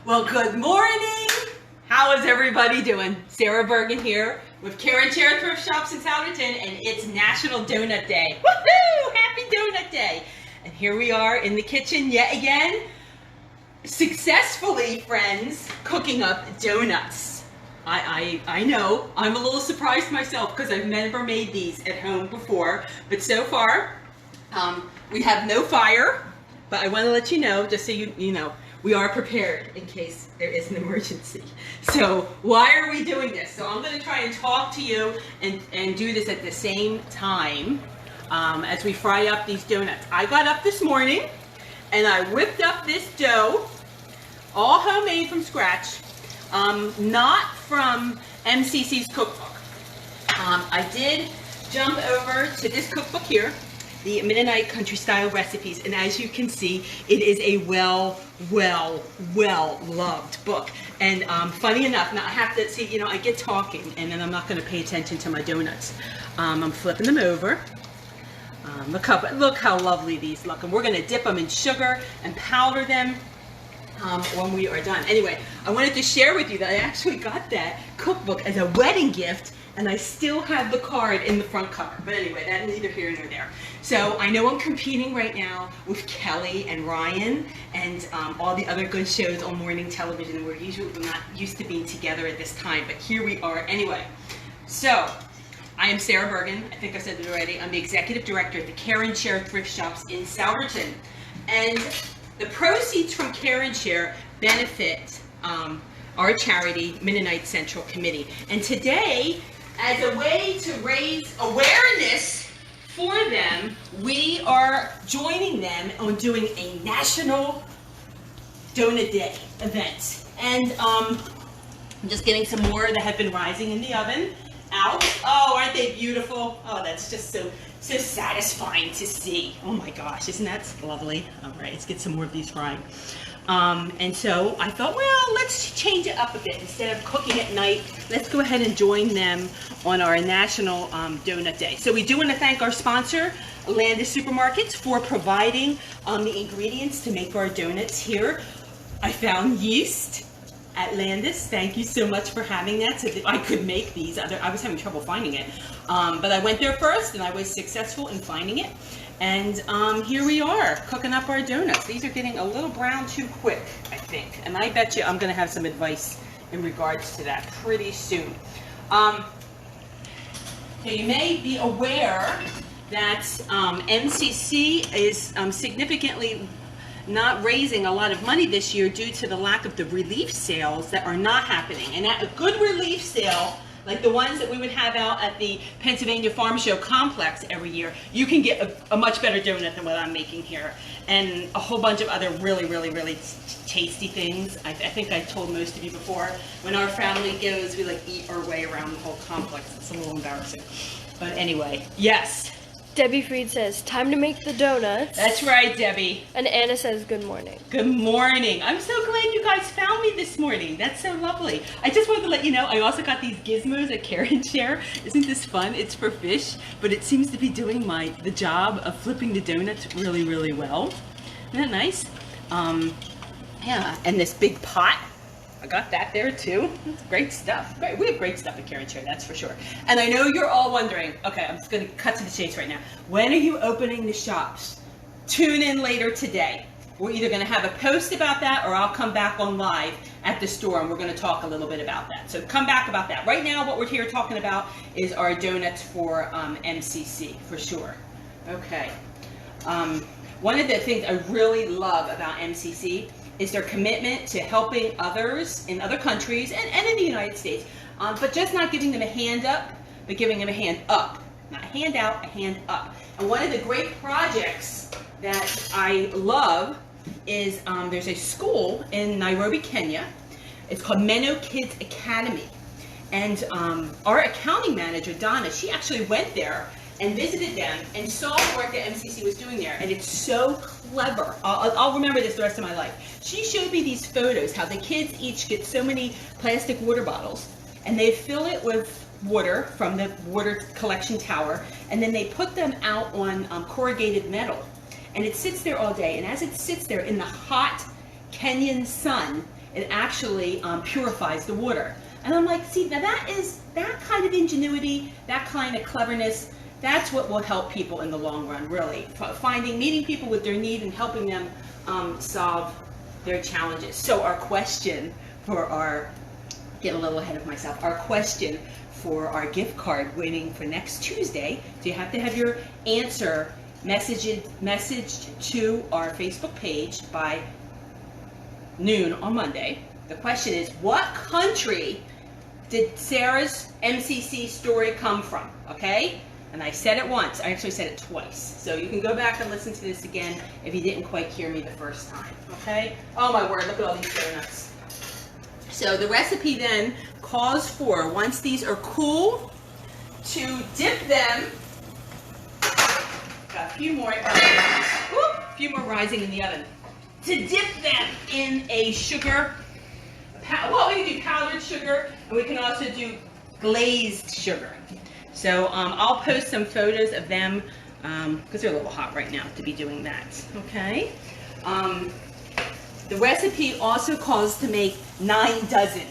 Well, good morning. How is everybody doing? Sarah Bergen here with Karen Chair Thrift Shops in Souderton, and it's National Donut Day. Woohoo! Happy Donut Day. And here we are in the kitchen yet again, successfully, friends, cooking up donuts. I know, I'm a little surprised myself because I've never made these at home before, but so far, we have no fire, but I want to let you know, just so you know, we are prepared in case there is an emergency. So why are we doing this? So I'm going to try and talk to you and do this at the same time as we fry up these donuts. I got up this morning and I whipped up this dough, all homemade from scratch, not from MCC's cookbook. I did jump over to this cookbook here, the Mennonite Country Style Recipes, and as you can see, it is a well-loved book. And funny enough, now I have to see, I get talking and then I'm not going to pay attention to my donuts. I'm flipping them over. Look how lovely these look, and we're going to dip them in sugar and powder them when we are done. Anyway, I wanted to share with you that I actually got that cookbook as a wedding gift, and I still have the card in the front cover. But anyway, that's neither here nor there. So I know I'm competing right now with Kelly and Ryan and all the other good shows on morning television. We're usually not used to being together at this time, but here we are anyway. So I am Sarah Bergen. I think I said it already. I'm the executive director at the Karen Chair Thrift Shops in Souderton. And the proceeds from Karen Chair benefit our charity, Mennonite Central Committee. And today, as a way to raise awareness for them, we are joining them on doing a National Donut Day event. And I'm just getting some more that have been rising in the oven out. Oh, aren't they beautiful? Oh, that's just so satisfying to see. Oh my gosh, isn't that lovely? All right, let's get some more of these frying. And so I thought, well, let's change it up a bit. Instead of cooking at night, let's go ahead and join them on our National Donut Day. So we do want to thank our sponsor, Landis Supermarkets, for providing the ingredients to make our donuts here. I found yeast at Landis. Thank you so much for having that so that I could make these. I was having trouble finding it. But I went there first and I was successful in finding it. And here we are, cooking up our donuts. These are getting a little brown too quick, I think. And I bet you I'm going to have some advice in regards to that pretty soon. So you may be aware that MCC is significantly not raising a lot of money this year due to the lack of the relief sales that are not happening. And at a good relief sale, like the ones that we would have out at the Pennsylvania Farm Show complex every year, you can get a much better donut than what I'm making here, and a whole bunch of other really tasty things. I think I told most of you before, when our family goes, we like eat our way around the whole complex. It's a little embarrassing, but anyway, yes. Debbie Freed says, time to make the donuts. That's right, Debbie. And Anna says, good morning. Good morning. I'm so glad you guys found me this morning. That's so lovely. I just wanted to let you know, I also got these gizmos at Karen Chair. Isn't this fun? It's for fish, but it seems to be doing the job of flipping the donuts really well. Isn't that nice? Yeah, and this big pot. I got that there too. It's great stuff. Great. We have great stuff at Karen Chair, that's for sure. And I know you're all wondering, okay, I'm just going to cut to the chase right now. When are you opening the shops? Tune in later today. We're either going to have a post about that or I'll come back on live at the store and we're going to talk a little bit about that. So come back about that. Right now what we're here talking about is our donuts for MCC, for sure. Okay. One of the things I really love about MCC is their commitment to helping others in other countries and in the United States, but just not giving them a hand up, but giving them a hand up. Not a hand out, a hand up. And one of the great projects that I love is there's a school in Nairobi, Kenya. It's called Meno Kids Academy. And our accounting manager, Donna, she actually went there and visited them and saw the work that MCC was doing there, and it's so clever. I'll remember this the rest of my life. She showed me these photos, how the kids each get so many plastic water bottles, and they fill it with water from the water collection tower, and then they put them out on corrugated metal, and it sits there all day, and as it sits there in the hot Kenyan sun, it actually purifies the water. And I'm like, see, now that kind of ingenuity, that kind of cleverness, that's what will help people in the long run, really. Meeting people with their need and helping them solve their challenges. So our question for our, get a little ahead of myself, our question for our gift card winning for next Tuesday, so you have to have your answer messaged to our Facebook page by noon on Monday. The question is, what country did Sarah's MCC story come from? Okay? And I said it once. I actually said it twice. So you can go back and listen to this again if you didn't quite hear me the first time. Okay? Oh my word, look at all these donuts. So the recipe then calls for, once these are cool, to dip them, got a few more rising in the oven, to dip them in a sugar, well, we can do powdered sugar, and we can also do glazed sugar. So I'll post some photos of them, because they're a little hot right now to be doing that, okay? The recipe also calls to make 9 dozen.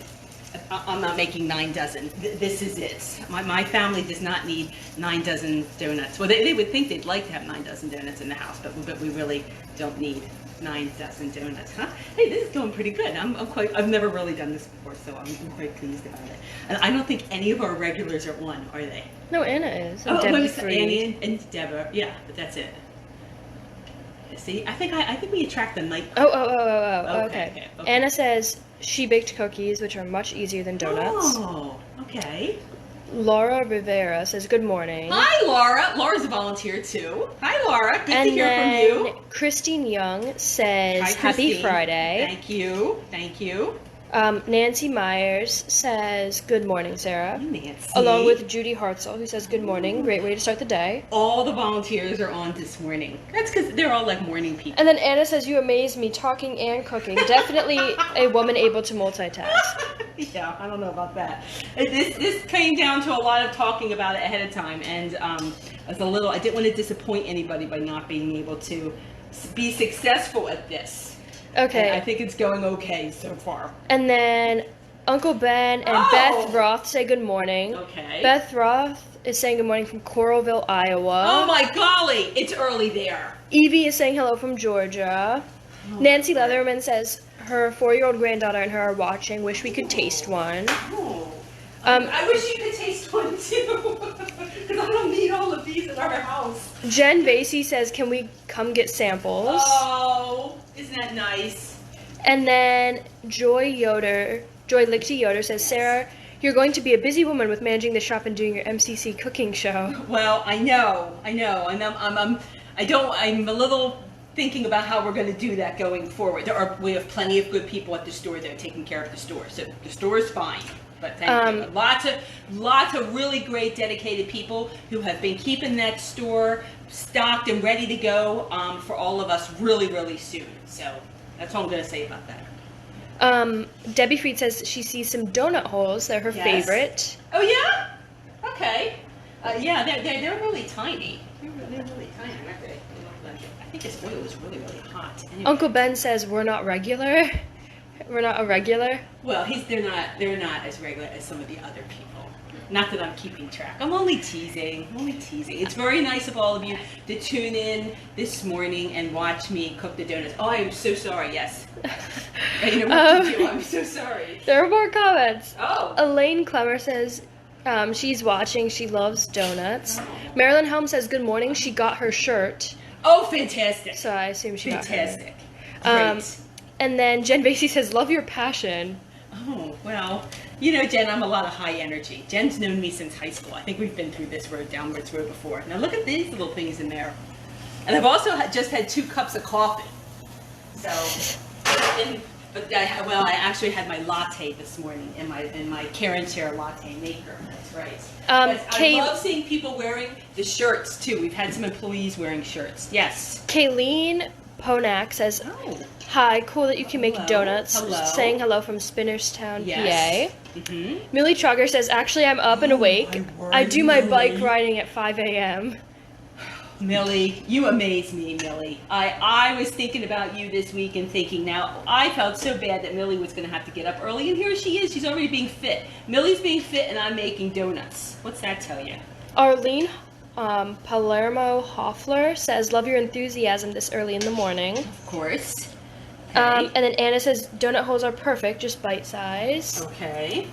I'm not making 9 dozen. This is it. My family does not need 9 dozen donuts. Well, they would think they'd like to have 9 dozen donuts in the house, but we really don't need 9 dozen donuts, huh? Hey, this is going pretty good. I've never really done this before, so I'm quite pleased about it. And I don't think any of our regulars are on, are they? No, Anna is. Oh, Debbie Annie and Deborah. Yeah, but that's it. See, I think we attract the night. Okay. Anna says she baked cookies, which are much easier than donuts. Oh, okay. Laura Rivera says good morning. Hi, Laura. Laura's a volunteer too. Hi, Laura. Good to hear from you. And Christine Young says Hi, happy Friday. Thank you. Thank you. Nancy Myers says good morning, Sarah. Nancy. Along with Judy Hartzell, who says good morning. Great way to start the day. All the volunteers are on this morning. That's because they're all like morning people. And then Anna says you amaze me talking and cooking. Definitely a woman able to multitask. Yeah, I don't know about that. This came down to a lot of talking about it ahead of time, and I didn't want to disappoint anybody by not being able to be successful at this. Okay. And I think it's going okay so far. And then Uncle Ben and Beth Roth say good morning. Okay. Beth Roth is saying good morning from Coralville, Iowa. Oh my golly, it's early there. Evie is saying hello from Georgia. Nancy Leatherman says her 4-year-old granddaughter and her are watching. Wish we could taste one. Oh. I wish you could taste one too, because I don't need all of these in our house. Jen Vasey says, can we come get samples? Oh, isn't that nice? And then Joy Lichty Yoder says, Sarah, you're going to be a busy woman with managing the shop and doing your MCC cooking show. Well, I know, and I'm a little thinking about how we're going to do that going forward. We have plenty of good people at the store that are taking care of the store, so the store is fine. But thank you. Lots of really great dedicated people who have been keeping that store stocked and ready to go for all of us really, really soon. So that's all I'm going to say about that. Debbie Fried says she sees some donut holes. They're her favorite. Oh yeah? Okay. Yeah, they're really tiny. They're really tiny, aren't they? I think this oil is really, really hot. Anyway. Uncle Ben says we're not regular. We're not a regular. Well, they're not as regular as some of the other people. Not that I'm keeping track. I'm only teasing. It's very nice of all of you to tune in this morning and watch me cook the donuts. Oh, I am so sorry. Yes. I interrupted you. I'm so sorry. There are more comments. Oh. Elaine Clemmer says she's watching. She loves donuts. Marilyn Helm says good morning. She got her shirt. Oh, fantastic. So I assume she got her. Fantastic. Great. And then Jen Vasey says, love your passion. Oh, well, you know, Jen, I'm a lot of high energy. Jen's known me since high school. I think we've been through this downwards road before. Now look at these little things in there. And I've also just had 2 cups of coffee. So, I actually had my latte this morning in my Karen Chair latte maker. That's right. I love seeing people wearing the shirts, too. We've had some employees wearing shirts. Yes. Kayleen Ponak says, hi, cool that you can make donuts. Hello. Saying hello from Spinnerstown, yes. PA. Mm-hmm. Millie Trogger says, actually, I'm up and awake. I do my bike riding at 5 a.m. Millie, you amaze me, Millie. I was thinking about you this week and thinking, now, I felt so bad that Millie was going to have to get up early, and here she is. She's already being fit. Millie's being fit, and I'm making donuts. What's that tell you? Arlene Palermo Hoffler says, love your enthusiasm this early in the morning. Of course. And then Anna says, donut holes are perfect, just bite size. Okay.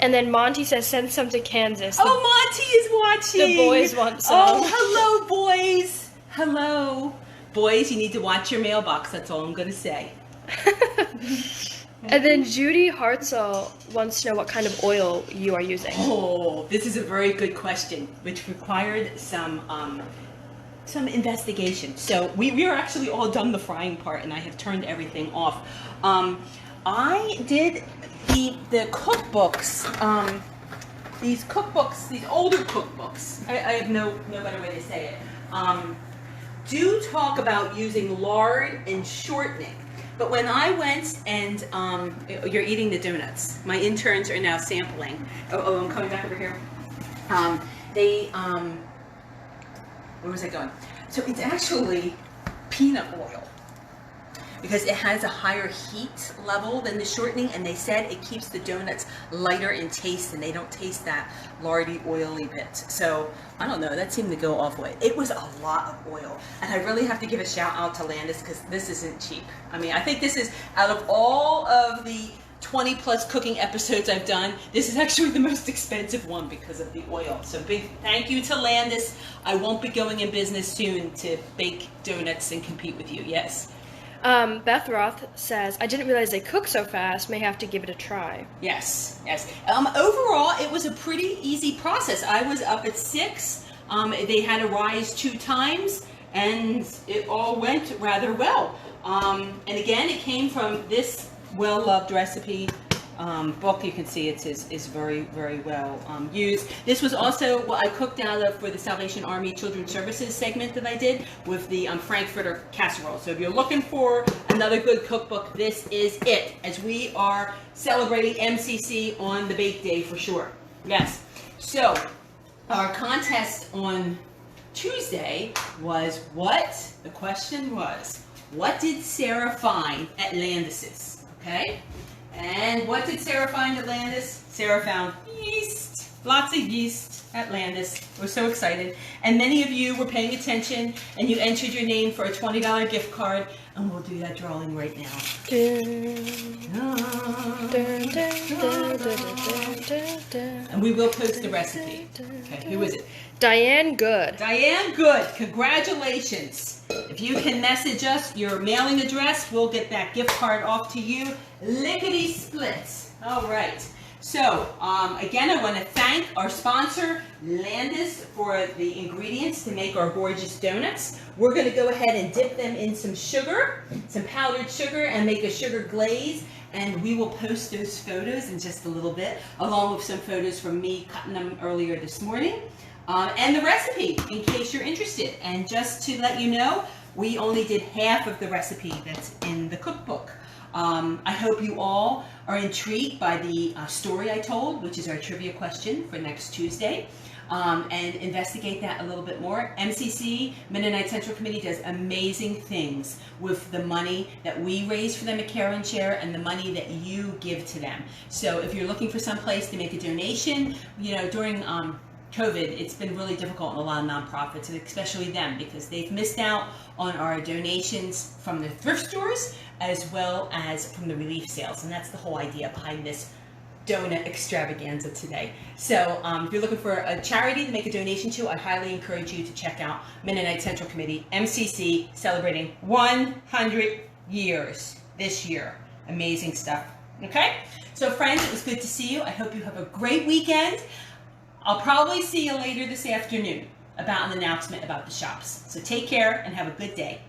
And then Monty says, send some to Kansas. Oh, Monty is watching. The boys want some. Oh, hello, boys. Hello. Boys, you need to watch your mailbox. That's all I'm going to say. And then Judy Hartzell wants to know what kind of oil you are using. Oh, this is a very good question, which required some investigation. So we are actually all done the frying part, and I have turned everything off. I did the cookbooks, these older cookbooks, I have no better way to say it, do talk about using lard and shortening. But when I went and, you're eating the donuts. My interns are now sampling. Oh, I'm coming back over here. Where was I going? So it's actually peanut oil, because it has a higher heat level than the shortening, and they said it keeps the donuts lighter in taste and they don't taste that lardy, oily bit. So I don't know, that seemed to go off way. It was a lot of oil, and I really have to give a shout out to Landis, because this isn't cheap. I mean, I think this is, out of all of the 20 plus cooking episodes I've done, this is actually the most expensive one because of the oil. So big thank you to Landis. I won't be going in business soon to bake donuts and compete with you. Yes. Beth Roth says, I didn't realize they cook so fast. May have to give it a try. Yes, yes. Overall, it was a pretty easy process. I was up at 6. They had to rise 2 times, and it all went rather well. And again, it came from this well-loved recipe book. You can see it is very, very well used. This was also what I cooked out of for the Salvation Army Children's Services segment that I did with the Frankfurter casserole. So if you're looking for another good cookbook, this is it, as we are celebrating MCC on the Bake Day for sure. Yes. So our contest on Tuesday was what? The question was, what did Sarah find at Landis's? Okay? And what did Sarah find at Landis? Sarah found yeast, lots of yeast at Landis. We're so excited. And many of you were paying attention, and you entered your name for a $20 gift card, and we'll do that drawing right now. And we will post the recipe. Okay, who is it? Diane Good. Diane Good, congratulations. If you can message us your mailing address, we'll get that gift card off to you. Lickety splits. All right. So, again, I want to thank our sponsor, Landis, for the ingredients to make our gorgeous donuts. We're going to go ahead and dip them in some sugar, some powdered sugar, and make a sugar glaze. And we will post those photos in just a little bit, along with some photos from me cutting them earlier this morning. And the recipe, in case you're interested. And just to let you know, we only did half of the recipe that's in the cookbook. I hope you all are intrigued by the story I told, which is our trivia question for next Tuesday, and investigate that a little bit more. MCC, Mennonite Central Committee, does amazing things with the money that we raise for them at Care and Share and the money that you give to them. So if you're looking for some place to make a donation, you know, during COVID, it's been really difficult in a lot of nonprofits, and especially them, because they've missed out on our donations from the thrift stores as well as from the relief sales. And that's the whole idea behind this donut extravaganza today. So if you're looking for a charity to make a donation to, I highly encourage you to check out Mennonite Central Committee, MCC, celebrating 100 years this year. Amazing stuff. Okay? So friends, it was good to see you. I hope you have a great weekend. I'll probably see you later this afternoon about an announcement about the shops. So take care and have a good day.